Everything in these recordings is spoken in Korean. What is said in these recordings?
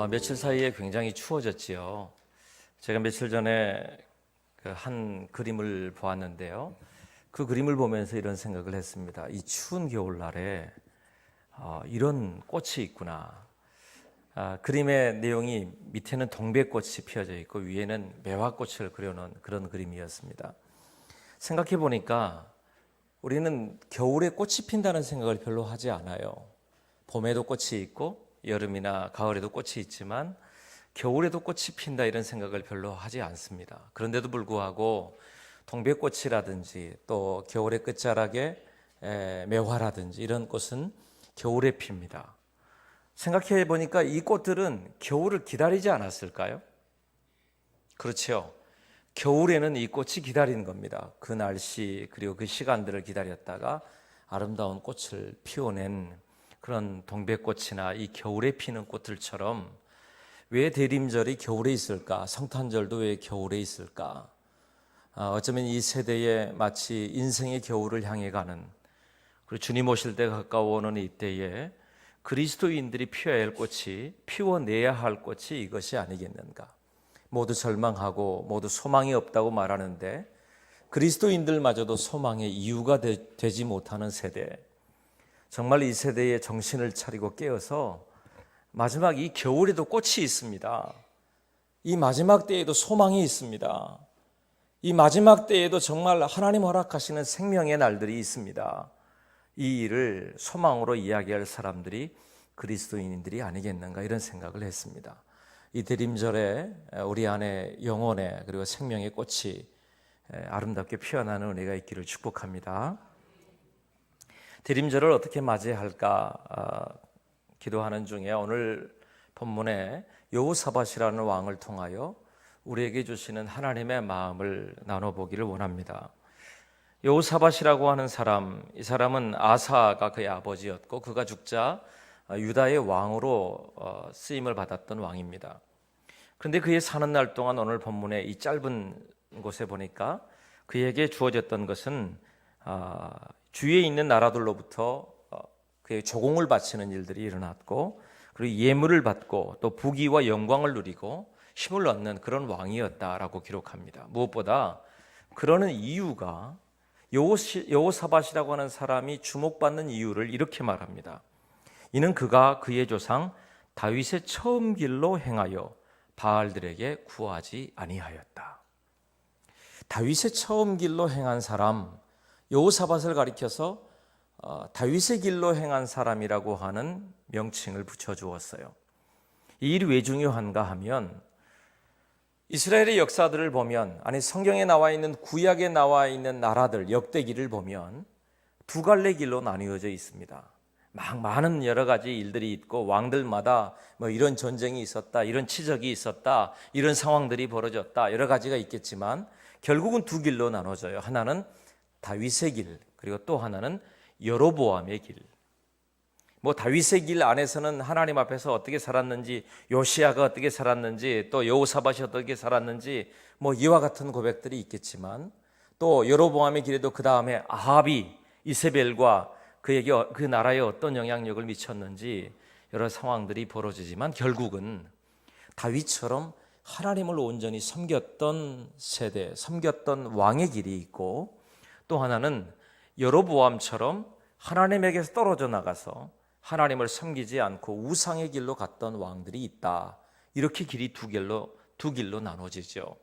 며칠 사이에 굉장히 추워졌지요. 제가 며칠 전에 한 그림을 보았는데요. 그 그림을 보면서 이런 생각을 했습니다. 이 추운 겨울날에 이런 꽃이 있구나. 그림의 내용이 밑에는 동백꽃이 피어져 있고 위에는 매화꽃을 그려놓은 그런 그림이었습니다. 생각해 보니까 우리는 겨울에 꽃이 핀다는 생각을 별로 하지 않아요. 봄에도 꽃이 있고 여름이나 가을에도 꽃이 있지만 겨울에도 꽃이 핀다 이런 생각을 별로 하지 않습니다. 그런데도 불구하고 동백꽃이라든지 또 겨울의 끝자락에 매화라든지 이런 꽃은 겨울에 핍니다. 생각해 보니까 이 꽃들은 겨울을 기다리지 않았을까요? 그렇죠. 겨울에는 이 꽃이 기다리는 겁니다. 그 날씨 그리고 그 시간들을 기다렸다가 아름다운 꽃을 피워낸 그런 동백꽃이나 이 겨울에 피는 꽃들처럼 왜 대림절이 겨울에 있을까? 성탄절도 왜 겨울에 있을까? 어쩌면 이 세대에 마치 인생의 겨울을 향해 가는, 그리고 주님 오실 때가 가까워오는 이때에 그리스도인들이 피워야 할 꽃이, 피워내야 할 꽃이 이것이 아니겠는가? 모두 절망하고 모두 소망이 없다고 말하는데 그리스도인들마저도 소망의 이유가 되지 못하는 세대, 정말 이 세대에 정신을 차리고 깨어서 마지막 이 겨울에도 꽃이 있습니다. 이 마지막 때에도 소망이 있습니다. 이 마지막 때에도 정말 하나님 허락하시는 생명의 날들이 있습니다. 이 일을 소망으로 이야기할 사람들이 그리스도인들이 아니겠는가 이런 생각을 했습니다. 이 대림절에 우리 안에 영혼의 그리고 생명의 꽃이 아름답게 피어나는 은혜가 있기를 축복합니다. 대림절을 어떻게 맞이할까 기도하는 중에 오늘 본문에 여호사밧이라는 왕을 통하여 우리에게 주시는 하나님의 마음을 나눠보기를 원합니다. 여호사밧이라고 하는 사람, 이 사람은 아사가 그의 아버지였고 그가 죽자 유다의 왕으로 쓰임을 받았던 왕입니다. 그런데 그의 사는 날 동안 오늘 본문에 이 짧은 곳에 보니까 그에게 주어졌던 것은 주위에 있는 나라들로부터 그의 조공을 바치는 일들이 일어났고 그리고 예물을 받고 또 부귀와 영광을 누리고 힘을 얻는 그런 왕이었다라고 기록합니다. 무엇보다 그러는 이유가 여호사밧이라고 하는 사람이 주목받는 이유를 이렇게 말합니다. 이는 그가 그의 조상 다윗의 처음 길로 행하여 바알들에게 구하지 아니하였다. 다윗의 처음 길로 행한 사람, 여호사밧을 가리켜서 다윗의 길로 행한 사람이라고 하는 명칭을 붙여주었어요. 이 일이 왜 중요한가 하면 이스라엘의 역사들을 보면, 아니 성경에 나와 있는 구약에 나와 있는 나라들 역대기를 보면 두 갈래 길로 나뉘어져 있습니다. 많은 여러 가지 일들이 있고 왕들마다 뭐 이런 전쟁이 있었다, 이런 치적이 있었다, 이런 상황들이 벌어졌다, 여러 가지가 있겠지만 결국은 두 길로 나눠져요. 하나는 다윗의 길, 그리고 또 하나는 여로보암의 길. 뭐 다윗의 길 안에서는 하나님 앞에서 어떻게 살았는지, 요시아가 어떻게 살았는지, 또 여호사밧이 어떻게 살았는지 뭐 이와 같은 고백들이 있겠지만 또 여로보암의 길에도 그 다음에 아합이 이세벨과 그에게 그 나라에 어떤 영향력을 미쳤는지 여러 상황들이 벌어지지만 결국은 다윗처럼 하나님을 온전히 섬겼던 세대, 섬겼던 왕의 길이 있고 또 하나는 여로보암처럼 하나님에게서 떨어져 나가서 하나님을 섬기지 않고 우상의 길로 갔던 왕들이 있다. 이렇게 길이 두 길로 나눠지죠.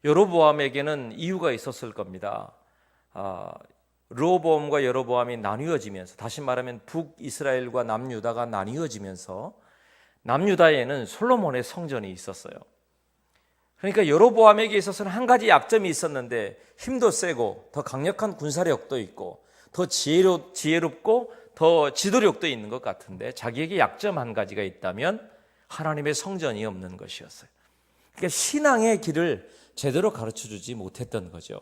여로보암에게는 이유가 있었을 겁니다. 르호보암과 여로보암이 나뉘어지면서, 다시 말하면 북이스라엘과 남유다가 나뉘어지면서 남유다에는 솔로몬의 성전이 있었어요. 그러니까 여로보암에게 있어서는 한 가지 약점이 있었는데 힘도 세고 더 강력한 군사력도 있고 더 지혜롭고 더 지도력도 있는 것 같은데 자기에게 약점 한 가지가 있다면 하나님의 성전이 없는 것이었어요. 그러니까 신앙의 길을 제대로 가르쳐주지 못했던 거죠.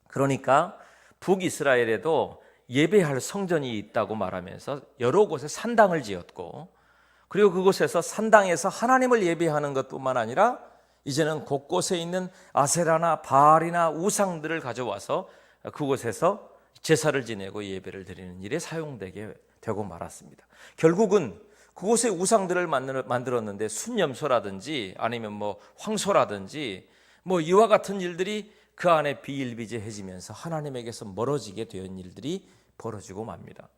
그러니까 북이스라엘에도 예배할 성전이 있다고 말하면서 여러 곳에 산당을 지었고 그리고 그곳에서 산당에서 하나님을 예배하는 것뿐만 아니라 이제는 곳곳에 있는 아세라나 바알이나 우상들을 가져와서 그곳에서 제사를 지내고 예배를 드리는 일에 사용되게 되고 말았습니다. 결국은 그곳에 우상들을 만들었는데 순념소라든지 아니면 뭐 황소라든지 뭐 이와 같은 일들이 그 안에 비일비재해지면서 하나님에게서 멀어지게 된 일들이 벌어지고 맙니다.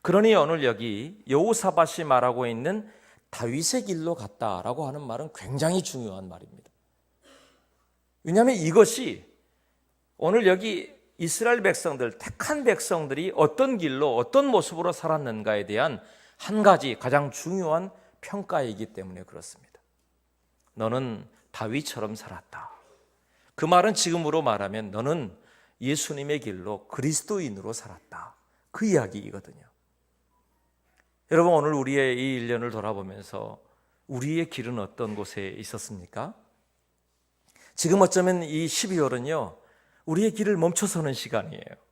그러니 오늘 여기 여호사밧이 말하고 있는 다윗의 길로 갔다라고 하는 말은 굉장히 중요한 말입니다. 왜냐하면 이것이 오늘 여기 이스라엘 백성들, 택한 백성들이 어떤 길로 어떤 모습으로 살았는가에 대한 한 가지 가장 중요한 평가이기 때문에 그렇습니다. 너는 다윗처럼 살았다. 그 말은 지금으로 말하면 너는 예수님의 길로 그리스도인으로 살았다. 그 이야기이거든요. 여러분, 오늘 우리의 이 1년을 돌아보면서 우리의 길은 어떤 곳에 있었습니까? 지금 어쩌면 이 12월은요 우리의 길을 멈춰서는 시간이에요.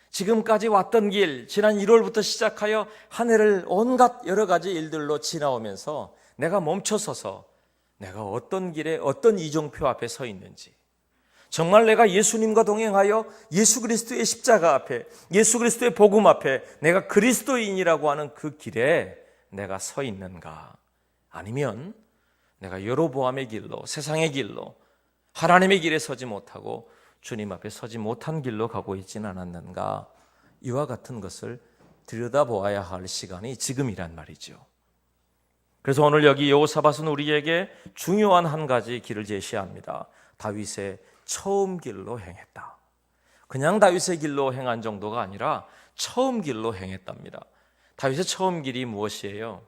지금까지 왔던 길, 지난 1월부터 시작하여 한 해를 온갖 여러 가지 일들로 지나오면서 내가 멈춰서서 내가 어떤 길에 어떤 이정표 앞에 서 있는지, 정말 내가 예수님과 동행하여 예수 그리스도의 십자가 앞에, 예수 그리스도의 복음 앞에 내가 그리스도인이라고 하는 그 길에 내가 서 있는가, 아니면 내가 여로보암의 길로, 세상의 길로, 하나님의 길에 서지 못하고 주님 앞에 서지 못한 길로 가고 있지는 않았는가, 이와 같은 것을 들여다보아야 할 시간이 지금이란 말이죠. 그래서 오늘 여기 여호사밧은 우리에게 중요한 한 가지 길을 제시합니다. 다윗의 처음 길로 행했다. 그냥 다윗의 길로 행한 정도가 아니라 처음 길로 행했답니다. 다윗의 처음 길이 무엇이에요?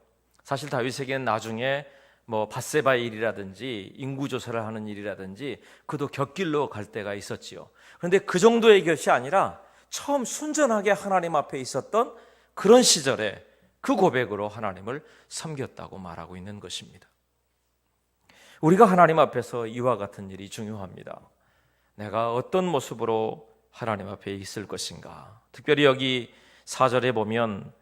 사실 다윗에게는 나중에 뭐 밧세바의 일이라든지 인구조사를 하는 일이라든지 그도 곁길로 갈 때가 있었지요. 그런데 그 정도의 것이 아니라 처음 순전하게 하나님 앞에 있었던 그런 시절에 그 고백으로 하나님을 섬겼다고 말하고 있는 것입니다. 우리가 하나님 앞에서 이와 같은 일이 중요합니다. 내가 어떤 모습으로 하나님 앞에 있을 것인가. 특별히 여기 4절에 보면,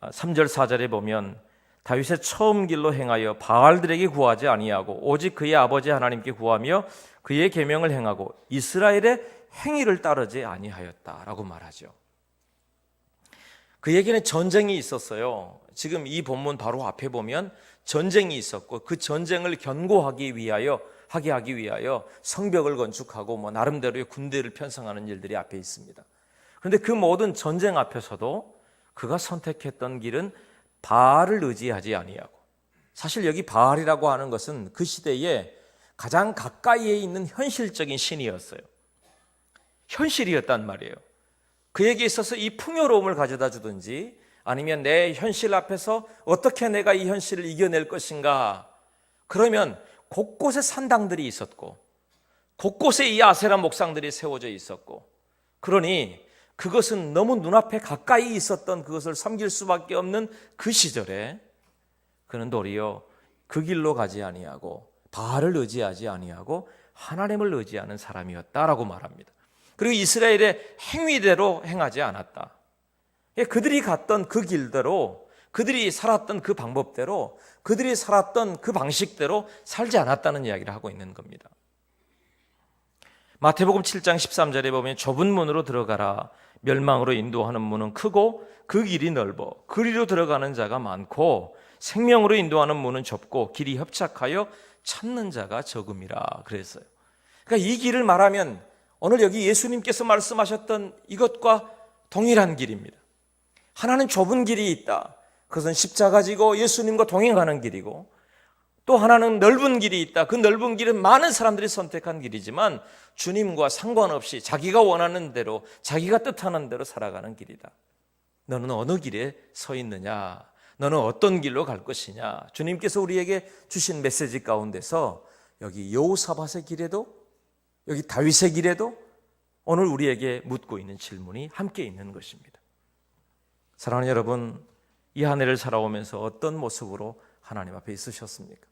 3절 4절에 보면 다윗의 처음 길로 행하여 바알들에게 구하지 아니하고 오직 그의 아버지 하나님께 구하며 그의 계명을 행하고 이스라엘의 행위를 따르지 아니하였다라고 말하죠. 그에게는 전쟁이 있었어요. 지금 이 본문 바로 앞에 보면 전쟁이 있었고 그 전쟁을 견고하기 위하여 하기 위하여 성벽을 건축하고 뭐 나름대로의 군대를 편성하는 일들이 앞에 있습니다. 그런데 그 모든 전쟁 앞에서도 그가 선택했던 길은 바알을 의지하지 아니하고, 사실 여기 바알이라고 하는 것은 그 시대에 가장 가까이에 있는 현실적인 신이었어요. 현실이었단 말이에요. 그에게 있어서 이 풍요로움을 가져다 주든지 아니면 내 현실 앞에서 어떻게 내가 이 현실을 이겨낼 것인가, 그러면 곳곳에 산당들이 있었고 곳곳에 이 아세라 목상들이 세워져 있었고, 그러니 그것은 너무 눈앞에 가까이 있었던 그것을 섬길 수밖에 없는 그 시절에 그는 도리어 그 길로 가지 아니하고 바알을 의지하지 아니하고 하나님을 의지하는 사람이었다라고 말합니다. 그리고 이스라엘의 행위대로 행하지 않았다. 그들이 갔던 그 길대로, 그들이 살았던 그 방법대로, 그들이 살았던 그 방식대로 살지 않았다는 이야기를 하고 있는 겁니다. 마태복음 7장 13절에 보면 좁은 문으로 들어가라. 멸망으로 인도하는 문은 크고 그 길이 넓어 그리로 들어가는 자가 많고 생명으로 인도하는 문은 좁고 길이 협착하여 찾는 자가 적음이라 그랬어요. 그러니까 이 길을 말하면 오늘 여기 예수님께서 말씀하셨던 이것과 동일한 길입니다. 하나는 좁은 길이 있다. 그것은 십자가 지고 예수님과 동행하는 길이고, 또 하나는 넓은 길이 있다. 그 넓은 길은 많은 사람들이 선택한 길이지만 주님과 상관없이 자기가 원하는 대로, 자기가 뜻하는 대로 살아가는 길이다. 너는 어느 길에 서 있느냐? 너는 어떤 길로 갈 것이냐? 주님께서 우리에게 주신 메시지 가운데서 여기 여호사밧의 길에도, 여기 다윗의 길에도 오늘 우리에게 묻고 있는 질문이 함께 있는 것입니다. 사랑하는 여러분, 이 한 해를 살아오면서 어떤 모습으로 하나님 앞에 있으셨습니까?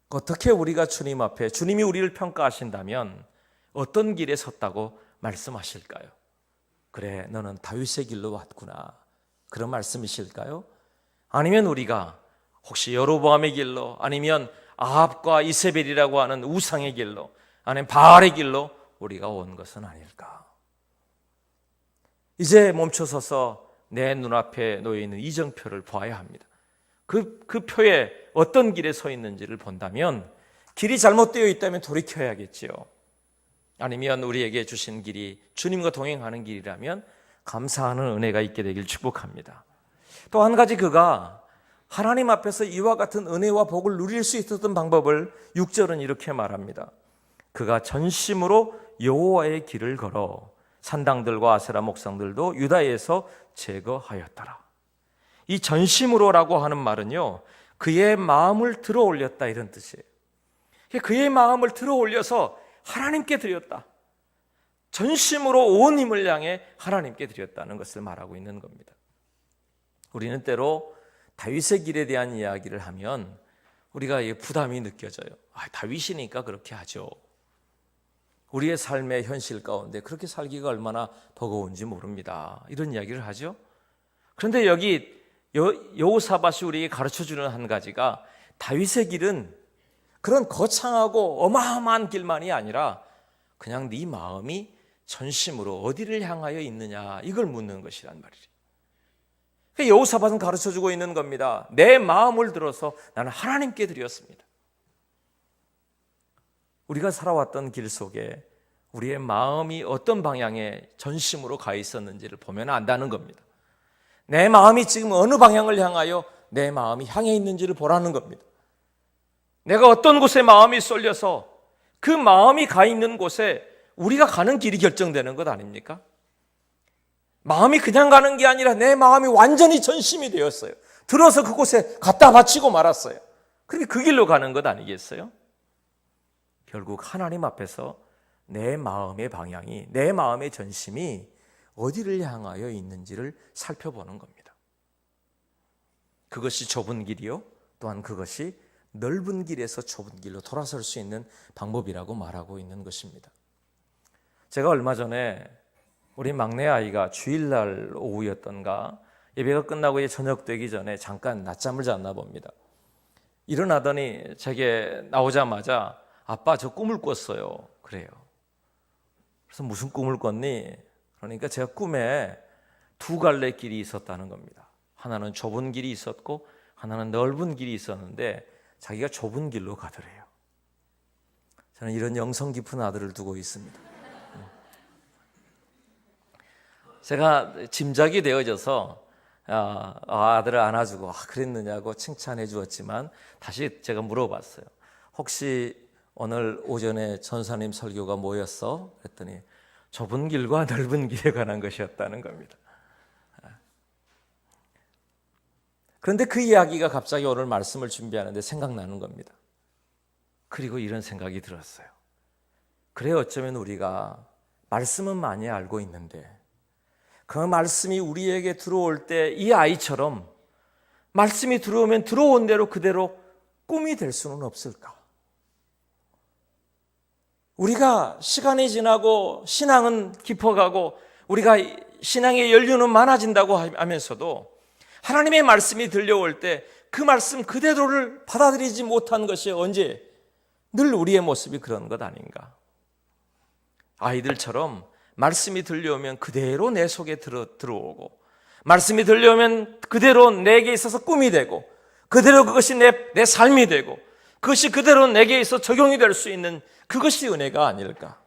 어떻게 우리가 주님 앞에, 주님이 우리를 평가하신다면 어떤 길에 섰다고 말씀하실까요? 그래, 너는 다윗의 길로 왔구나, 그런 말씀이실까요? 아니면 우리가 혹시 여로보암의 길로, 아니면 아합과 이세벨이라고 하는 우상의 길로, 아니면 바알의 길로 우리가 온 것은 아닐까? 이제 멈춰서서 내 눈앞에 놓여 있는 이정표를 보아야 합니다. 그 표에 어떤 길에 서 있는지를 본다면 길이 잘못되어 있다면 돌이켜야겠지요. 아니면 우리에게 주신 길이 주님과 동행하는 길이라면 감사하는 은혜가 있게 되길 축복합니다. 또 한 가지 그가 하나님 앞에서 이와 같은 은혜와 복을 누릴 수 있었던 방법을 6절은 이렇게 말합니다. 그가 전심으로 여호와의 길을 걸어 산당들과 아세라 목상들도 유다에서 제거하였더라. 이 전심으로라고 하는 말은요, 그의 마음을 들어 올렸다 이런 뜻이에요. 그의 마음을 들어 올려서 하나님께 드렸다. 전심으로 온 힘을 향해 하나님께 드렸다는 것을 말하고 있는 겁니다. 우리는 때로 다윗의 길에 대한 이야기를 하면 우리가 부담이 느껴져요. 다윗이니까 그렇게 하죠. 우리의 삶의 현실 가운데 그렇게 살기가 얼마나 버거운지 모릅니다. 이런 이야기를 하죠. 그런데 여기 여호사밧이 우리에게 가르쳐주는 한 가지가 다윗의 길은 그런 거창하고 어마어마한 길만이 아니라 그냥 네 마음이 전심으로 어디를 향하여 있느냐 이걸 묻는 것이란 말이에요. 여호사밧은 가르쳐주고 있는 겁니다. 내 마음을 들어서 나는 하나님께 드렸습니다. 우리가 살아왔던 길 속에 우리의 마음이 어떤 방향에 전심으로 가 있었는지를 보면 안다는 겁니다. 내 마음이 지금 어느 방향을 향하여 내 마음이 향해 있는지를 보라는 겁니다. 내가 어떤 곳에 마음이 쏠려서 그 마음이 가 있는 곳에 우리가 가는 길이 결정되는 것 아닙니까? 마음이 그냥 가는 게 아니라 내 마음이 완전히 전심이 되었어요. 들어서 그곳에 갖다 바치고 말았어요. 그러니까 그 길로 가는 것 아니겠어요? 결국 하나님 앞에서 내 마음의 방향이, 내 마음의 전심이 어디를 향하여 있는지를 살펴보는 겁니다. 그것이 좁은 길이요, 또한 그것이 넓은 길에서 좁은 길로 돌아설 수 있는 방법이라고 말하고 있는 것입니다. 제가 얼마 전에 우리 막내 아이가 주일날 오후였던가 예배가 끝나고 이제 저녁 되기 전에 잠깐 낮잠을 잤나 봅니다. 일어나더니 제게 나오자마자 아빠 저 꿈을 꿨어요. 그래요. 그래서 무슨 꿈을 꿨니? 그러니까 제가 꿈에 두 갈래 길이 있었다는 겁니다. 하나는 좁은 길이 있었고 하나는 넓은 길이 있었는데 자기가 좁은 길로 가더래요. 저는 이런 영성 깊은 아들을 두고 있습니다. 제가 짐작이 되어져서 아들을 안아주고 그랬느냐고 칭찬해 주었지만 다시 제가 물어봤어요. 혹시 오늘 오전에 전사님 설교가 뭐였어? 그랬더니 좁은 길과 넓은 길에 관한 것이었다는 겁니다. 그런데 그 이야기가 갑자기 오늘 말씀을 준비하는데 생각나는 겁니다. 그리고 이런 생각이 들었어요. 그래, 어쩌면 우리가 말씀은 많이 알고 있는데 그 말씀이 우리에게 들어올 때 이 아이처럼 말씀이 들어오면 들어온 대로 그대로 꿈이 될 수는 없을까? 우리가 시간이 지나고 신앙은 깊어가고 우리가 신앙의 연륜은 많아진다고 하면서도 하나님의 말씀이 들려올 때 그 말씀 그대로를 받아들이지 못한 것이 언제? 늘 우리의 모습이 그런 것 아닌가? 아이들처럼 말씀이 들려오면 그대로 내 속에 들어오고 말씀이 들려오면 그대로 내게 있어서 꿈이 되고 그대로 그것이 내 삶이 되고 그것이 그대로 내게 있어 적용이 될 수 있는 그것이 은혜가 아닐까?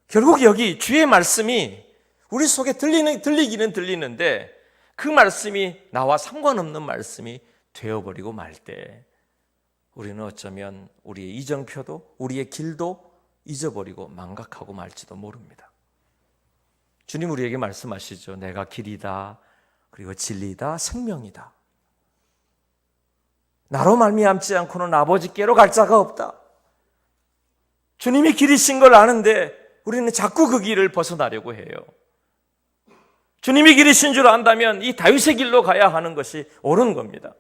결국 여기 주의 말씀이 우리 속에 들리기는 들리는데 그 말씀이 나와 상관없는 말씀이 되어버리고 말 때 우리는 어쩌면 우리의 이정표도 우리의 길도 잊어버리고 망각하고 말지도 모릅니다. 주님 우리에게 말씀하시죠. 내가 길이다, 그리고 진리다, 생명이다. 나로 말미암지 않고는 아버지께로 갈 자가 없다. 주님이 길이신 걸 아는데 우리는 자꾸 그 길을 벗어나려고 해요. 주님이 길이신 줄 안다면 이 다윗의 길로 가야 하는 것이 옳은 겁니다.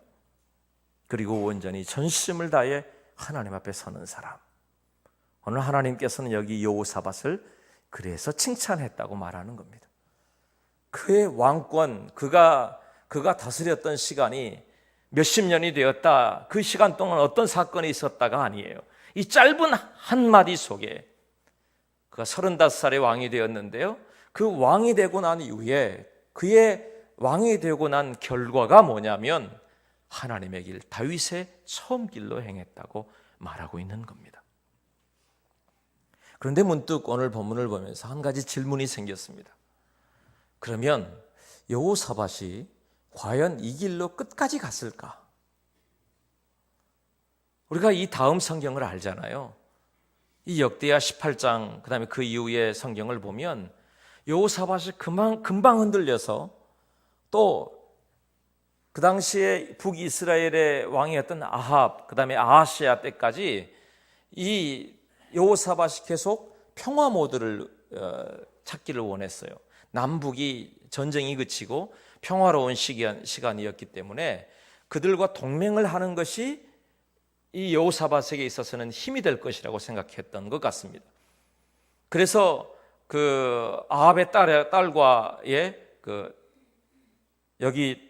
그리고 온전히 전심을 다해 하나님 앞에 서는 사람. 오늘 하나님께서는 여기 여호사밧을 그래서 칭찬했다고 말하는 겁니다. 그의 왕권, 그가 다스렸던 시간이 몇십 년이 되었다. 그 시간 동안 어떤 사건이 있었다가 아니에요. 이 짧은 한마디 속에 그가 35살의 왕이 되었는데요. 그 왕이 되고 난 이후에 그의 왕이 되고 난 결과가 뭐냐면 하나님의 길, 다윗의 처음 길로 행했다고 말하고 있는 겁니다. 그런데 문득 오늘 본문을 보면서 한 가지 질문이 생겼습니다. 그러면 여호사밧이 과연 이 길로 끝까지 갔을까? 우리가 이 다음 성경을 알잖아요. 이 역대하 18장, 그 다음에 그 이후의 성경을 보면 여호사밧이 금방 흔들려서 또 그 당시에 북이스라엘의 왕이었던 아합, 그 다음에 아하시아 때까지 이 여호사밧이 계속 평화 모드를 찾기를 원했어요. 남북이 전쟁이 그치고 평화로운 시간이었기 때문에 그들과 동맹을 하는 것이 이 여호사밧에게 있어서는 힘이 될 것이라고 생각했던 것 같습니다. 그래서 그 아합의 딸과의 여기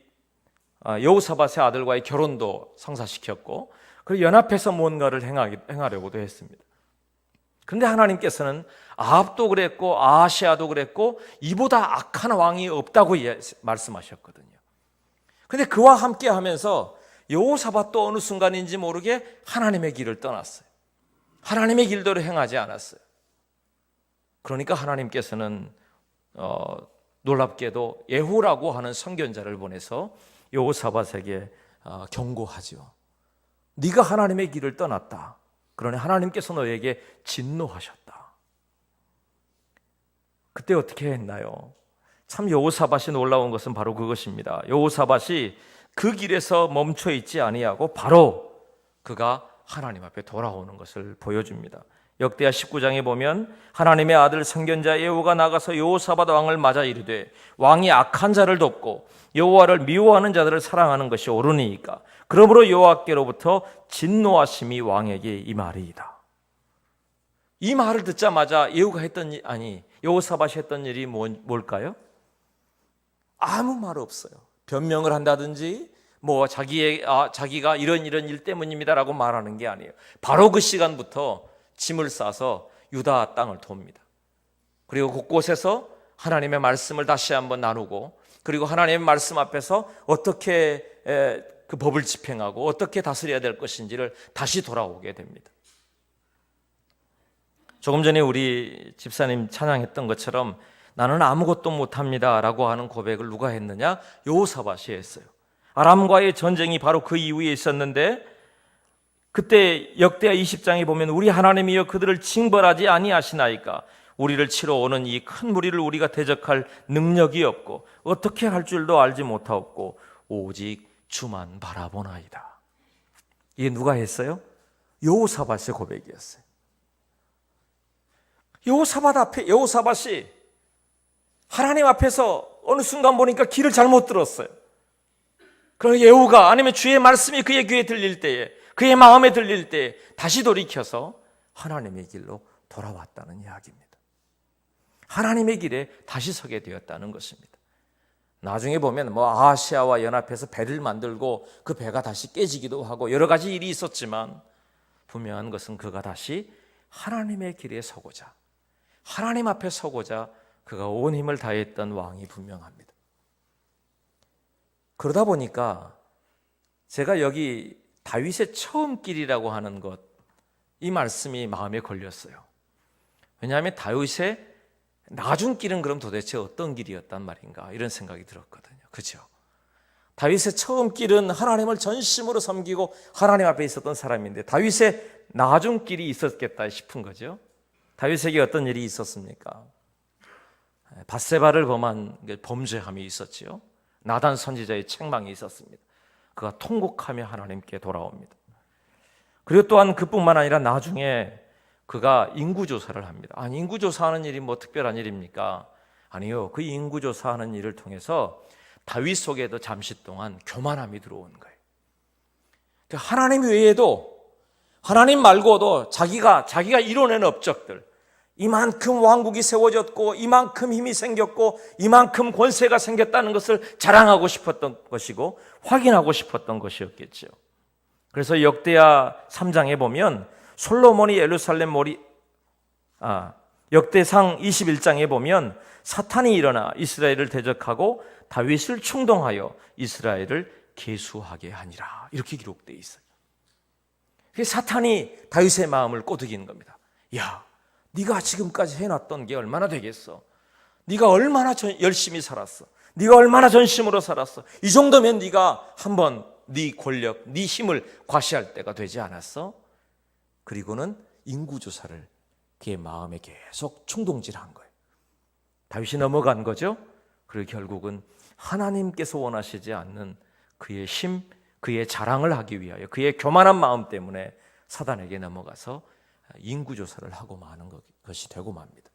여호사밧의 아들과의 결혼도 성사시켰고, 그리고 연합해서 뭔가를 행하려고도 했습니다. 그런데 하나님께서는 아합도 그랬고 아하시아도 그랬고 이보다 악한 왕이 없다고 말씀하셨거든요. 그런데 그와 함께 하면서 여호사밧도 어느 순간인지 모르게 하나님의 길을 떠났어요. 하나님의 길대로 행하지 않았어요. 그러니까 하나님께서는 놀랍게도 예후라고 하는 선견자를 보내서 여호사밧에게 경고하죠. 네가 하나님의 길을 떠났다. 그러니 하나님께서 너에게 진노하셨다. 그때 어떻게 했나요? 참 여호사밧이 놀라운 것은 바로 그것입니다. 여호사밧이 그 길에서 멈춰 있지 아니하고 바로 그가 하나님 앞에 돌아오는 것을 보여줍니다. 역대하 19장에 보면 하나님의 아들 선견자 예후가 나가서 여호사밧 왕을 맞아 이르되 왕이 악한 자를 돕고 여호와를 미워하는 자들을 사랑하는 것이 옳으니까 그러므로 여호와께로부터 진노하심이 왕에게 임하리이다. 이 말을 듣자마자 예후가 여호사밧이 했던 일이 뭘까요? 아무 말 없어요. 변명을 한다든지 자기가 이런 일 때문입니다라고 말하는 게 아니에요. 바로 그 시간부터 짐을 싸서 유다 땅을 돕니다. 그리고 곳곳에서 하나님의 말씀을 다시 한번 나누고, 그리고 하나님의 말씀 앞에서 어떻게 그 법을 집행하고 어떻게 다스려야 될 것인지를 다시 돌아오게 됩니다. 조금 전에 우리 집사님 찬양했던 것처럼 나는 아무것도 못합니다 라고 하는 고백을 누가 했느냐? 여호사밧이 했어요. 아람과의 전쟁이 바로 그 이후에 있었는데, 그때 역대하 20장에 보면 우리 하나님이여 그들을 징벌하지 아니하시나이까 우리를 치러 오는 이 큰 무리를 우리가 대적할 능력이 없고 어떻게 할 줄도 알지 못하옵고 오직 주만 바라보나이다. 이게 누가 했어요? 여호사밧의 고백이었어요. 여호사밧이 하나님 앞에서 어느 순간 보니까 길을 잘못 들었어요. 그러나 예후가 아니면 주의 말씀이 그의 귀에 들릴 때에, 그의 마음에 들릴 때에 다시 돌이켜서 하나님의 길로 돌아왔다는 이야기입니다. 하나님의 길에 다시 서게 되었다는 것입니다. 나중에 보면 아하시아와 연합해서 배를 만들고 그 배가 다시 깨지기도 하고 여러 가지 일이 있었지만, 분명한 것은 그가 다시 하나님의 길에 서고자, 하나님 앞에 서고자 그가 온 힘을 다했던 왕이 분명합니다. 그러다 보니까 제가 여기 다윗의 처음 길이라고 하는 것, 이 말씀이 마음에 걸렸어요. 왜냐하면 다윗의 나중 길은 그럼 도대체 어떤 길이었단 말인가, 이런 생각이 들었거든요. 그죠? 다윗의 처음 길은 하나님을 전심으로 섬기고 하나님 앞에 있었던 사람인데, 다윗의 나중 길이 있었겠다 싶은 거죠. 다윗에게 어떤 일이 있었습니까? 밧세바를 범한 범죄함이 있었지요. 나단 선지자의 책망이 있었습니다. 그가 통곡하며 하나님께 돌아옵니다. 그리고 또한 그뿐만 아니라 나중에 그가 인구조사를 합니다. 아니, 인구조사하는 일이 특별한 일입니까? 아니요. 그 인구조사하는 일을 통해서 다윗 속에도 잠시 동안 교만함이 들어온 거예요. 하나님 외에도, 하나님 말고도 자기가 이뤄낸 업적들, 이만큼 왕국이 세워졌고 이만큼 힘이 생겼고 이만큼 권세가 생겼다는 것을 자랑하고 싶었던 것이고 확인하고 싶었던 것이었겠죠. 그래서 역대하 3장에 보면 솔로몬이 역대상 21장에 보면 사탄이 일어나 이스라엘을 대적하고 다윗을 충동하여 이스라엘을 계수하게 하니라, 이렇게 기록되어 있어요. 사탄이 다윗의 마음을 꼬드기는 겁니다. 야, 네가 지금까지 해놨던 게 얼마나 되겠어? 네가 얼마나 열심히 살았어? 네가 얼마나 전심으로 살았어? 이 정도면 네가 한번 네 권력, 네 힘을 과시할 때가 되지 않았어? 그리고는 인구조사를 그의 마음에 계속 충동질한 거예요. 다윗이 넘어간 거죠. 그리고 결국은 하나님께서 원하시지 않는 그의 힘, 그의 자랑을 하기 위하여 그의 교만한 마음 때문에 사단에게 넘어가서 인구조사를 하고 마는 것이 되고 맙니다.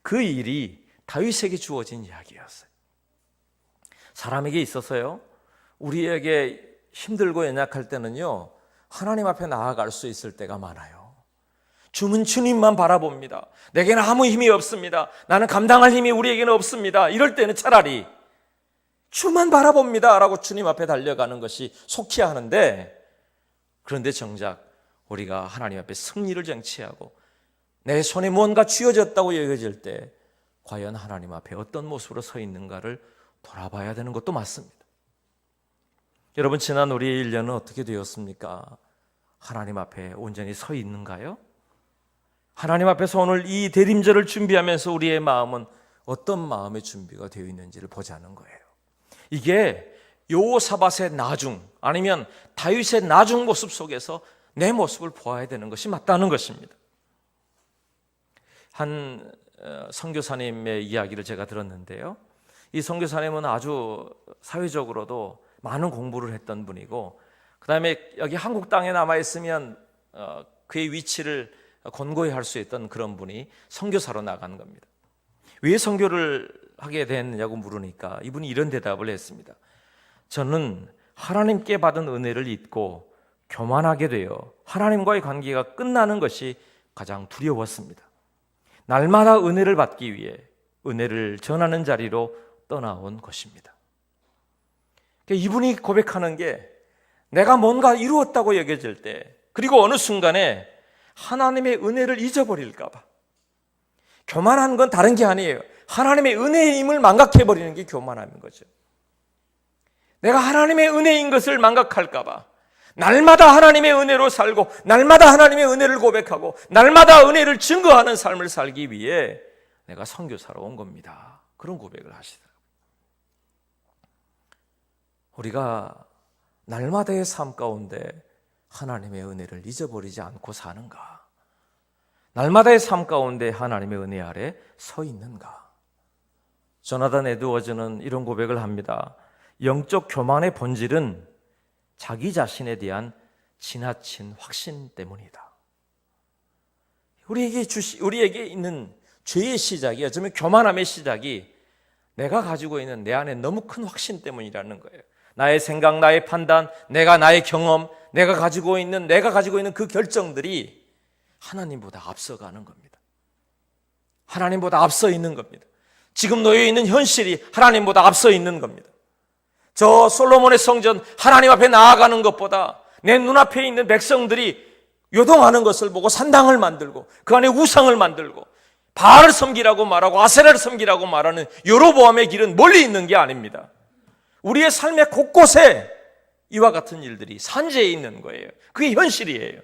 그 일이 다윗에게 주어진 이야기였어요. 사람에게 있어서요, 우리에게 힘들고 연약할 때는요, 하나님 앞에 나아갈 수 있을 때가 많아요. 주는 주님만 바라봅니다. 내게는 아무 힘이 없습니다. 나는 감당할 힘이 우리에게는 없습니다. 이럴 때는 차라리 주만 바라봅니다 라고 주님 앞에 달려가는 것이 속히 하는데, 그런데 정작 우리가 하나님 앞에 승리를 쟁취하고 내 손에 뭔가 쥐어졌다고 여겨질 때 과연 하나님 앞에 어떤 모습으로 서 있는가를 돌아봐야 되는 것도 맞습니다. 여러분, 지난 우리의 1년은 어떻게 되었습니까? 하나님 앞에 온전히 서 있는가요? 하나님 앞에서 오늘 이 대림절을 준비하면서 우리의 마음은 어떤 마음의 준비가 되어 있는지를 보자는 거예요. 이게 여호사밧의 나중, 아니면 다윗의 나중 모습 속에서 내 모습을 보아야 되는 것이 맞다는 것입니다. 한 선교사님의 이야기를 제가 들었는데요, 이 선교사님은 아주 사회적으로도 많은 공부를 했던 분이고, 그 다음에 여기 한국 땅에 남아있으면 그의 위치를 권고히 할 수 있던 그런 분이 선교사로 나간 겁니다. 왜 선교를 하게 됐느냐고 물으니까 이분이 이런 대답을 했습니다. 저는 하나님께 받은 은혜를 잊고 교만하게 되어 하나님과의 관계가 끝나는 것이 가장 두려웠습니다. 날마다 은혜를 받기 위해 은혜를 전하는 자리로 떠나온 것입니다. 이분이 고백하는 게, 내가 뭔가 이루었다고 여겨질 때, 그리고 어느 순간에 하나님의 은혜를 잊어버릴까 봐. 교만한 건 다른 게 아니에요. 하나님의 은혜의 힘을 망각해버리는 게 교만함인 거죠. 내가 하나님의 은혜인 것을 망각할까 봐 날마다 하나님의 은혜로 살고, 날마다 하나님의 은혜를 고백하고, 날마다 은혜를 증거하는 삶을 살기 위해 내가 선교사로 온 겁니다. 그런 고백을 하시더라고요. 우리가 날마다의 삶 가운데 하나님의 은혜를 잊어버리지 않고 사는가? 날마다의 삶 가운데 하나님의 은혜 아래 서 있는가? 조나단 에드워즈는 이런 고백을 합니다. 영적 교만의 본질은 자기 자신에 대한 지나친 확신 때문이다. 우리에게 있는 죄의 시작이, 어쩌면 교만함의 시작이 내가 가지고 있는 내 안에 너무 큰 확신 때문이라는 거예요. 나의 생각, 나의 판단, 나의 경험, 내가 가지고 있는 그 결정들이 하나님보다 앞서가는 겁니다. 하나님보다 앞서 있는 겁니다. 지금 놓여 있는 현실이 하나님보다 앞서 있는 겁니다. 저 솔로몬의 성전 하나님 앞에 나아가는 것보다 내 눈앞에 있는 백성들이 요동하는 것을 보고 산당을 만들고 그 안에 우상을 만들고 바알을 섬기라고 말하고 아세라를 섬기라고 말하는 여로보암의 길은 멀리 있는 게 아닙니다. 우리의 삶의 곳곳에 이와 같은 일들이 산재해 있는 거예요. 그게 현실이에요.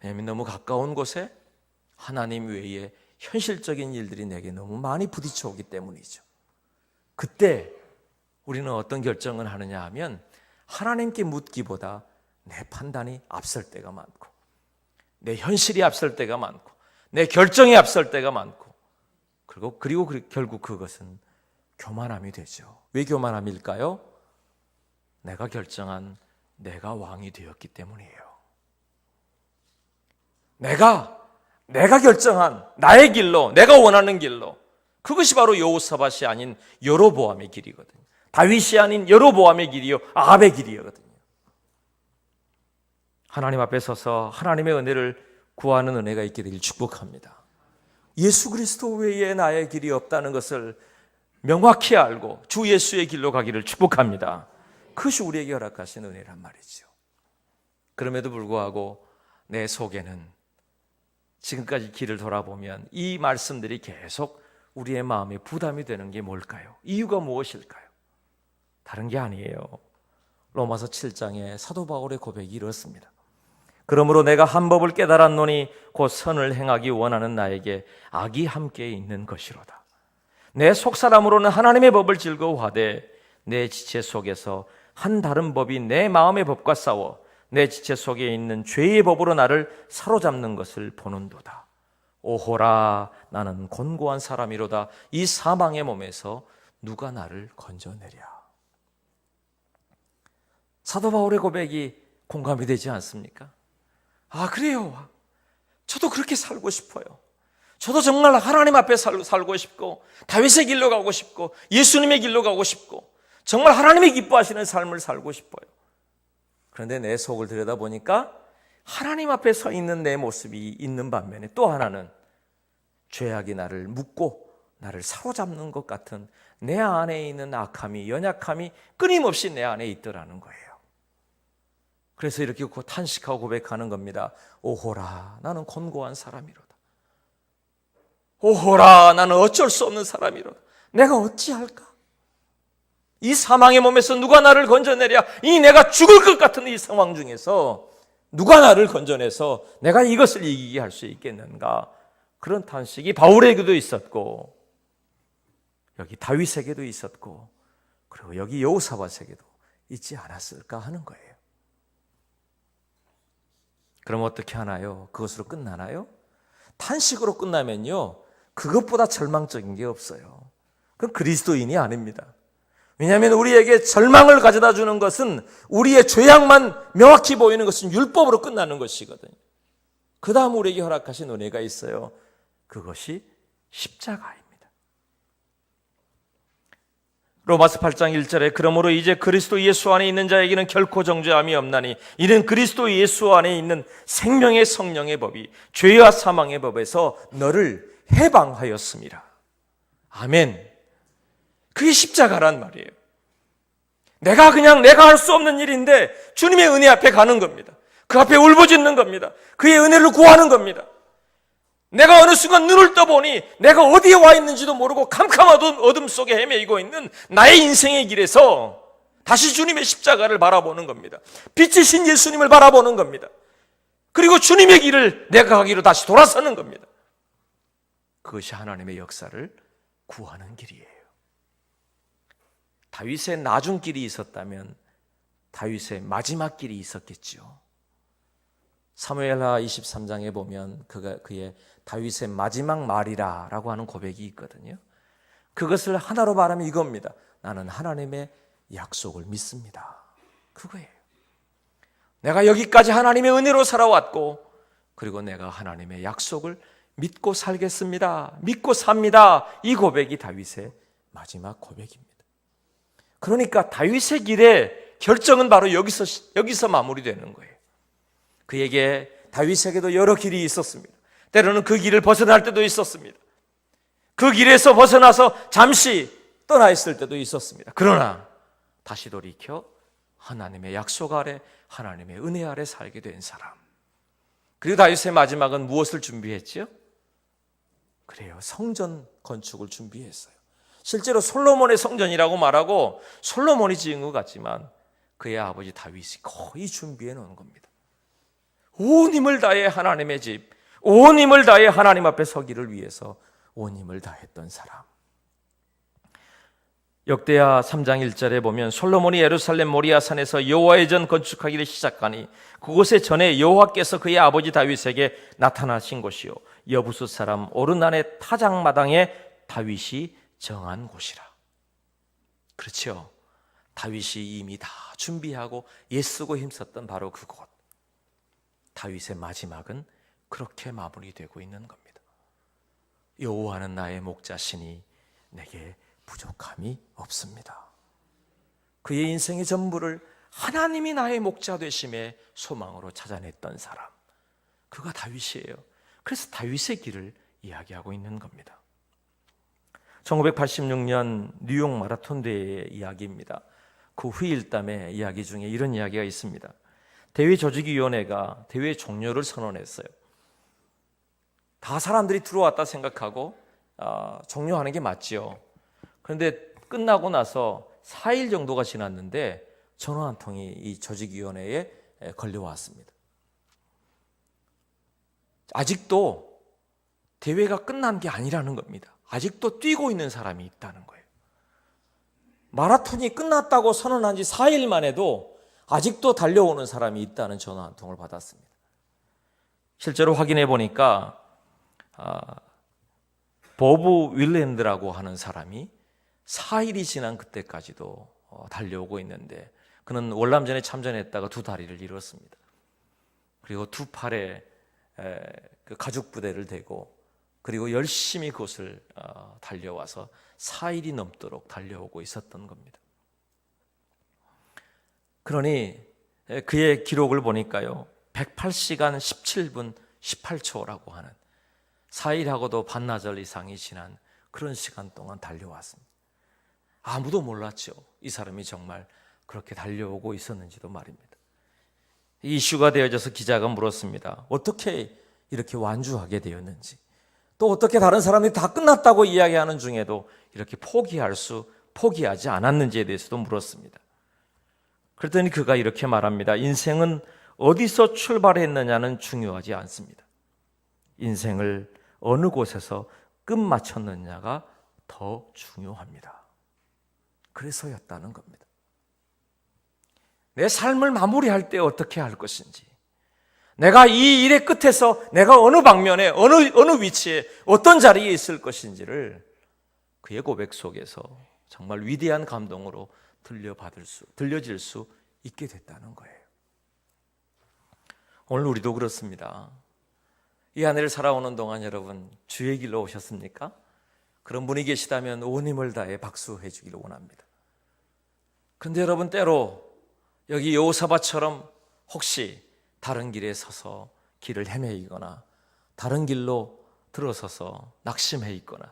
왜냐하면 너무 가까운 곳에 하나님 외에 현실적인 일들이 내게 너무 많이 부딪혀 오기 때문이죠. 그때 우리는 어떤 결정을 하느냐 하면 하나님께 묻기보다 내 판단이 앞설 때가 많고, 내 현실이 앞설 때가 많고, 내 결정이 앞설 때가 많고, 그리고 결국 그것은 교만함이 되죠. 왜 교만함일까요? 내가 결정한 내가 왕이 되었기 때문이에요. 내가 결정한 나의 길로, 내가 원하는 길로, 그것이 바로 여호사밧이 아닌 여로보암의 길이거든요. 다윗이 아닌 여로보암의 길이요, 아합의 길이거든요. 하나님 앞에 서서 하나님의 은혜를 구하는 은혜가 있게 되길 축복합니다. 예수 그리스도 외에 나의 길이 없다는 것을 명확히 알고 주 예수의 길로 가기를 축복합니다. 그것이 우리에게 허락하신 은혜란 말이죠. 그럼에도 불구하고 내 속에는 지금까지 길을 돌아보면 이 말씀들이 계속 우리의 마음에 부담이 되는 게 뭘까요? 이유가 무엇일까요? 다른 게 아니에요. 로마서 7장에 사도 바울의 고백이 이렇습니다. 그러므로 내가 한 법을 깨달았노니 곧 선을 행하기 원하는 나에게 악이 함께 있는 것이로다. 내 속사람으로는 하나님의 법을 즐거워하되 내 지체 속에서 한 다른 법이 내 마음의 법과 싸워 내 지체 속에 있는 죄의 법으로 나를 사로잡는 것을 보는도다. 오호라, 나는 곤고한 사람이로다. 이 사망의 몸에서 누가 나를 건져내랴. 사도 바울의 고백이 공감이 되지 않습니까? 아, 그래요. 저도 그렇게 살고 싶어요. 저도 정말 하나님 앞에 살고 싶고 다윗의 길로 가고 싶고 예수님의 길로 가고 싶고 정말 하나님이 기뻐하시는 삶을 살고 싶어요. 그런데 내 속을 들여다보니까 하나님 앞에 서 있는 내 모습이 있는 반면에 또 하나는 죄악이 나를 묶고 나를 사로잡는 것 같은 내 안에 있는 악함이, 연약함이 끊임없이 내 안에 있더라는 거예요. 그래서 이렇게 탄식하고 고백하는 겁니다. 오호라, 나는 곤고한 사람이로다. 오호라, 나는 어쩔 수 없는 사람이로다. 내가 어찌할까? 이 사망의 몸에서 누가 나를 건져내랴? 이 내가 죽을 것 같은 이 상황 중에서 누가 나를 건져내서 내가 이것을 이기게 할 수 있겠는가? 그런 탄식이 바울에게도 있었고 여기 다윗에게도 있었고 그리고 여기 여호사밧에게도 있지 않았을까 하는 거예요. 그럼 어떻게 하나요? 그것으로 끝나나요? 탄식으로 끝나면요, 그것보다 절망적인 게 없어요. 그건 그리스도인이 아닙니다. 왜냐하면 우리에게 절망을 가져다 주는 것은 우리의 죄악만 명확히 보이는 것은 율법으로 끝나는 것이거든요. 그 다음 우리에게 허락하신 은혜가 있어요. 그것이 십자가입니다. 로마서 8장 1절에 그러므로 이제 그리스도 예수 안에 있는 자에게는 결코 정죄함이 없나니 이는 그리스도 예수 안에 있는 생명의 성령의 법이 죄와 사망의 법에서 너를 해방하였습니다. 아멘. 그게 십자가란 말이에요. 내가 할 수 없는 일인데 주님의 은혜 앞에 가는 겁니다. 그 앞에 울부짖는 겁니다. 그의 은혜를 구하는 겁니다. 내가 어느 순간 눈을 떠보니 내가 어디에 와 있는지도 모르고 캄캄한 어둠 속에 헤매이고 있는 나의 인생의 길에서 다시 주님의 십자가를 바라보는 겁니다. 빛이신 예수님을 바라보는 겁니다. 그리고 주님의 길을 내가 가기로 다시 돌아서는 겁니다. 그것이 하나님의 역사를 구하는 길이에요. 다윗의 나중 길이 있었다면 다윗의 마지막 길이 있었겠죠. 사무엘하 23장에 보면 그의 다윗의 마지막 말이라 라고 하는 고백이 있거든요. 그것을 하나로 말하면 이겁니다. 나는 하나님의 약속을 믿습니다. 그거예요. 내가 여기까지 하나님의 은혜로 살아왔고 그리고 내가 하나님의 약속을 믿고 살겠습니다. 믿고 삽니다. 이 고백이 다윗의 마지막 고백입니다. 그러니까 다윗의 길의 결정은 바로 여기서 마무리되는 거예요. 그에게 다윗에게도 여러 길이 있었습니다. 때로는 그 길을 벗어날 때도 있었습니다. 그 길에서 벗어나서 잠시 떠나 있을 때도 있었습니다. 그러나 다시 돌이켜 하나님의 약속 아래, 하나님의 은혜 아래 살게 된 사람. 그리고 다윗의 마지막은 무엇을 준비했죠? 그래요, 성전 건축을 준비했어요. 실제로 솔로몬의 성전이라고 말하고 솔로몬이 지은 것 같지만 그의 아버지 다윗이 거의 준비해 놓은 겁니다. 온 힘을 다해 하나님의 집, 온 힘을 다해 하나님 앞에 서기를 위해서 온 힘을 다했던 사람. 역대하 3장 1절에 보면 솔로몬이 예루살렘 모리아산에서 여호와의 전 건축하기를 시작하니 그곳에 전에 여호와께서 그의 아버지 다윗에게 나타나신 곳이요 여부수 사람 오르난의 타작마당에 다윗이 정한 곳이라. 그렇죠. 다윗이 이미 다 준비하고 애쓰고 힘썼던 바로 그곳. 다윗의 마지막은 그렇게 마무리되고 있는 겁니다. 여호와는 나의 목자시니 내게 부족함이 없습니다. 그의 인생의 전부를 하나님이 나의 목자 되심의 소망으로 찾아냈던 사람, 그가 다윗이에요. 그래서 다윗의 길을 이야기하고 있는 겁니다. 1986년 뉴욕 마라톤 대회의 이야기입니다. 그 후일담의 이야기 중에 이런 이야기가 있습니다. 대회 조직위원회가 대회 종료를 선언했어요. 다 사람들이 들어왔다 생각하고 종료하는 게 맞지요. 그런데 끝나고 나서 4일 정도가 지났는데 전화 한 통이 이 조직위원회에 걸려왔습니다. 아직도 대회가 끝난 게 아니라는 겁니다. 아직도 뛰고 있는 사람이 있다는 거예요. 마라톤이 끝났다고 선언한 지 4일 만에도 아직도 달려오는 사람이 있다는 전화 한 통을 받았습니다. 실제로 확인해 보니까 보브 윌랜드라고 하는 사람이 4일이 지난 그때까지도 달려오고 있는데 그는 월남전에 참전했다가 2다리를 잃었습니다. 그리고 2팔에 그 가죽 부대를 대고 그리고 열심히 그것을 달려와서 4일이 넘도록 달려오고 있었던 겁니다. 그러니 그의 기록을 보니까요, 108시간 17분 18초라고 하는 4일하고도 반나절 이상이 지난 그런 시간 동안 달려왔습니다. 아무도 몰랐죠. 이 사람이 정말 그렇게 달려오고 있었는지도 말입니다. 이슈가 되어져서 기자가 물었습니다. 어떻게 이렇게 완주하게 되었는지, 또 어떻게 다른 사람들이 다 끝났다고 이야기하는 중에도 이렇게 포기하지 않았는지에 대해서도 물었습니다. 그랬더니 그가 이렇게 말합니다. 인생은 어디서 출발했느냐는 중요하지 않습니다. 인생을 어느 곳에서 끝마쳤느냐가 더 중요합니다. 그래서였다는 겁니다. 내 삶을 마무리할 때 어떻게 할 것인지, 내가 이 일의 끝에서 내가 어느 방면에 어느 위치에 어떤 자리에 있을 것인지를 그의 고백 속에서 정말 위대한 감동으로 들려질 수 있게 됐다는 거예요. 오늘 우리도 그렇습니다. 이 한 해를 살아오는 동안 여러분 주의 길로 오셨습니까? 그런 분이 계시다면 온 힘을 다해 박수해 주기를 원합니다. 그런데 여러분 때로 여기 여호사밧처럼 혹시 다른 길에 서서 길을 헤매이거나 다른 길로 들어서서 낙심해 있거나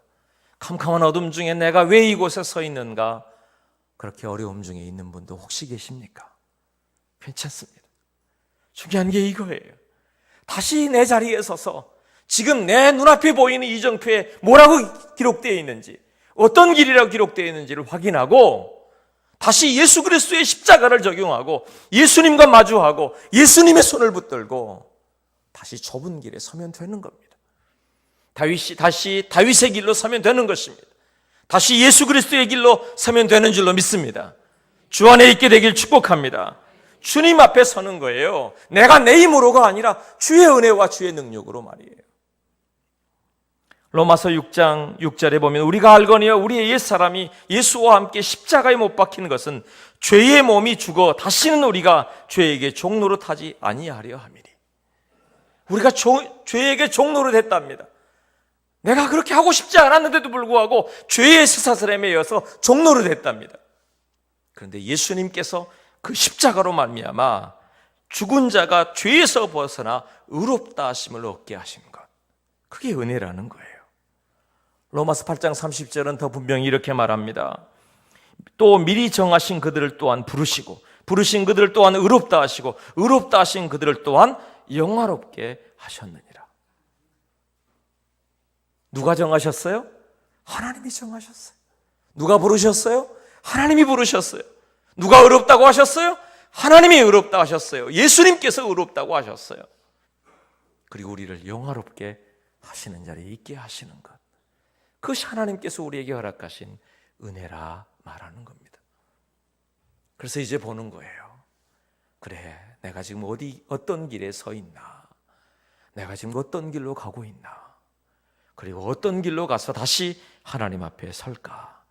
캄캄한 어둠 중에 내가 왜 이곳에 서 있는가, 그렇게 어려움 중에 있는 분도 혹시 계십니까? 괜찮습니다. 중요한 게 이거예요. 다시 내 자리에 서서 지금 내 눈앞에 보이는 이정표에 뭐라고 기록되어 있는지, 어떤 길이라고 기록되어 있는지를 확인하고 다시 예수 그리스도의 십자가를 적용하고 예수님과 마주하고 예수님의 손을 붙들고 다시 좁은 길에 서면 되는 겁니다. 다시 다윗의 길로 서면 되는 것입니다. 다시 예수 그리스도의 길로 서면 되는 줄로 믿습니다. 주 안에 있게 되길 축복합니다. 주님 앞에 서는 거예요. 내가 내 힘으로가 아니라 주의 은혜와 주의 능력으로 말이에요. 로마서 6장 6절에 보면 우리가 알거니와 우리의 옛사람이 예수와 함께 십자가에 못 박힌 것은 죄의 몸이 죽어 다시는 우리가 죄에게 종노릇 하지 아니하려 함이니. 우리가 죄에게 종노릇 했답니다. 내가 그렇게 하고 싶지 않았는데도 불구하고 죄의 쇠사슬에 매여서 종노릇 했답니다. 그런데 예수님께서 그 십자가로 말미암아 죽은 자가 죄에서 벗어나 의롭다 하심을 얻게 하신 것, 그게 은혜라는 거예요. 로마서 8장 30절은 더 분명히 이렇게 말합니다. 또 미리 정하신 그들을 또한 부르시고 부르신 그들을 또한 의롭다 하시고 의롭다 하신 그들을 또한 영화롭게 하셨느니라. 누가 정하셨어요? 하나님이 정하셨어요. 누가 부르셨어요? 하나님이 부르셨어요. 누가 의롭다고 하셨어요? 하나님이 의롭다 하셨어요. 예수님께서 의롭다고 하셨어요. 그리고 우리를 영화롭게 하시는 자리에 있게 하시는 것, 그것이 하나님께서 우리에게 허락하신 은혜라 말하는 겁니다. 그래서 이제 보는 거예요. 그래, 내가 지금 어떤 길에 서 있나, 내가 지금 어떤 길로 가고 있나, 그리고 어떤 길로 가서 다시 하나님 앞에 설까,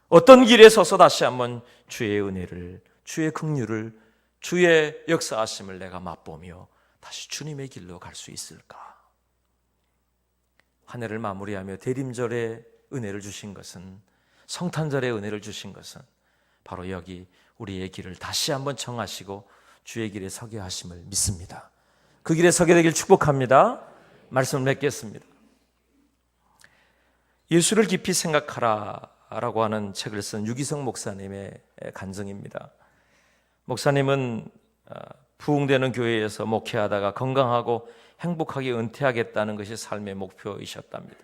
어떤 길에 서서 다시 한번 주의 은혜를, 주의 긍휼을, 주의 역사하심을 내가 맛보며 다시 주님의 길로 갈 수 있을까. 한 해를 마무리하며 대림절의 은혜를 주신 것은, 성탄절의 은혜를 주신 것은 바로 여기 우리의 길을 다시 한번 정하시고 주의 길에 서게 하심을 믿습니다. 그 길에 서게 되길 축복합니다. 말씀을 맺겠습니다. 예수를 깊이 생각하라라고 하는 책을 쓴 유기성 목사님의 간증입니다. 목사님은 부흥되는 교회에서 목회하다가 건강하고 행복하게 은퇴하겠다는 것이 삶의 목표이셨답니다.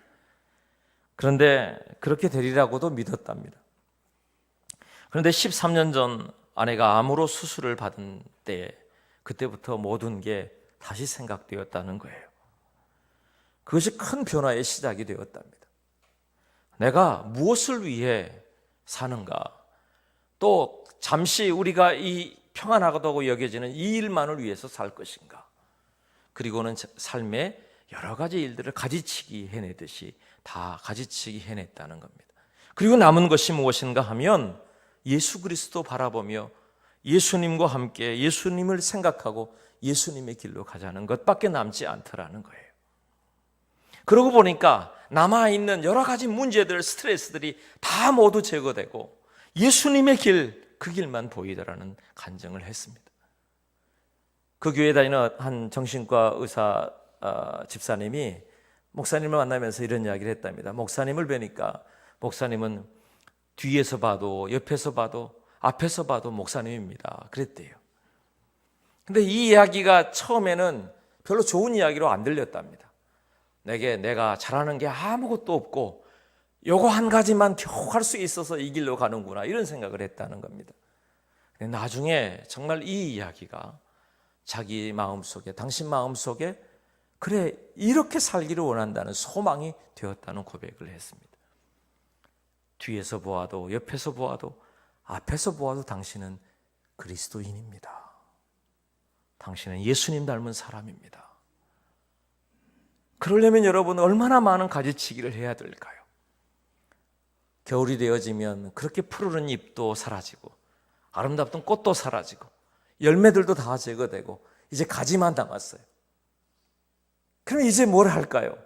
그런데 그렇게 되리라고도 믿었답니다. 그런데 13년 전 아내가 암으로 수술을 받은 때에 그때부터 모든 게 다시 생각되었다는 거예요. 그것이 큰 변화의 시작이 되었답니다. 내가 무엇을 위해 사는가? 또 잠시 우리가 이 평안하다고 여겨지는 이 일만을 위해서 살 것인가? 그리고는 삶의 여러 가지 일들을 가지치기 해내듯이 다 가지치기 해냈다는 겁니다. 그리고 남은 것이 무엇인가 하면 예수 그리스도 바라보며 예수님과 함께 예수님을 생각하고 예수님의 길로 가자는 것밖에 남지 않더라는 거예요. 그러고 보니까 남아있는 여러 가지 문제들, 스트레스들이 다 모두 제거되고 예수님의 길, 그 길만 보이더라는 간증을 했습니다. 그 교회에 다니는 한 정신과 의사 집사님이 목사님을 만나면서 이런 이야기를 했답니다. 목사님을 뵈니까 목사님은 뒤에서 봐도 옆에서 봐도 앞에서 봐도 목사님입니다. 그랬대요. 근데 이 이야기가 처음에는 별로 좋은 이야기로 안 들렸답니다. 내가 잘하는 게 아무것도 없고 요거 한 가지만 겨우 할 수 있어서 이 길로 가는구나 이런 생각을 했다는 겁니다. 근데 나중에 정말 이 이야기가 자기 마음속에, 당신 마음속에 그래 이렇게 살기를 원한다는 소망이 되었다는 고백을 했습니다. 뒤에서 보아도 옆에서 보아도 앞에서 보아도 당신은 그리스도인입니다. 당신은 예수님 닮은 사람입니다. 그러려면 여러분 얼마나 많은 가지치기를 해야 될까요? 겨울이 되어지면 그렇게 푸르른 잎도 사라지고 아름답던 꽃도 사라지고 열매들도 다 제거되고 이제 가지만 남았어요. 그럼 이제 뭘 할까요?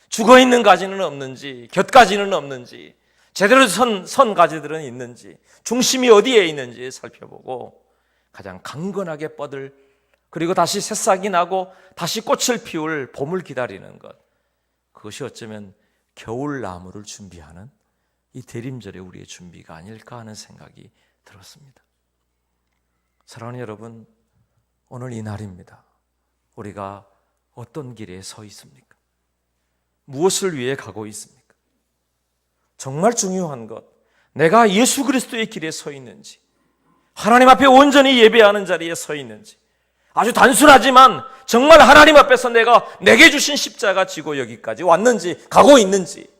죽어있는 가지는 없는지 곁가지는 없는지 제대로 선 가지들은 있는지 중심이 어디에 있는지 살펴보고 가장 강건하게 뻗을 그리고 다시 새싹이 나고 다시 꽃을 피울 봄을 기다리는 것, 그것이 어쩌면 겨울나무를 준비하는 이 대림절의 우리의 준비가 아닐까 하는 생각이 들었습니다. 사랑하는 여러분, 오늘 이 날입니다. 우리가 어떤 길에 서 있습니까? 무엇을 위해 가고 있습니까? 정말 중요한 것, 내가 예수 그리스도의 길에 서 있는지, 하나님 앞에 온전히 예배하는 자리에 서 있는지, 아주 단순하지만 정말 하나님 앞에서 내게 주신 십자가 지고 여기까지 왔는지, 가고 있는지,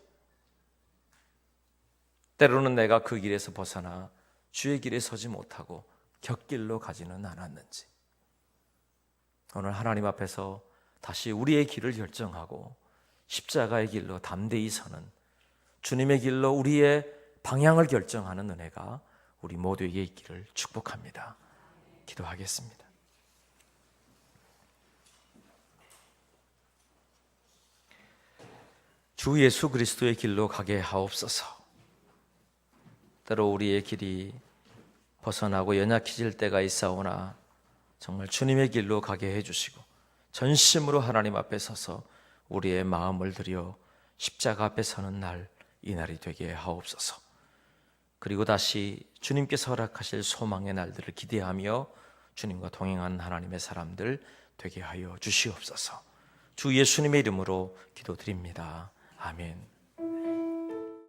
때로는 내가 그 길에서 벗어나 주의 길에 서지 못하고 곁길로 가지는 않았는지, 오늘 하나님 앞에서 다시 우리의 길을 결정하고 십자가의 길로 담대히 서는 주님의 길로 우리의 방향을 결정하는 은혜가 우리 모두에게 있기를 축복합니다. 기도하겠습니다. 주 예수 그리스도의 길로 가게 하옵소서. 때로 우리의 길이 벗어나고 연약해질 때가 있사오나 정말 주님의 길로 가게 해주시고 전심으로 하나님 앞에 서서 우리의 마음을 들여 십자가 앞에 서는 날, 이 날이 되게 하옵소서. 그리고 다시 주님께서 허락하실 소망의 날들을 기대하며 주님과 동행하는 하나님의 사람들 되게 하여 주시옵소서. 주 예수님의 이름으로 기도드립니다. 아멘.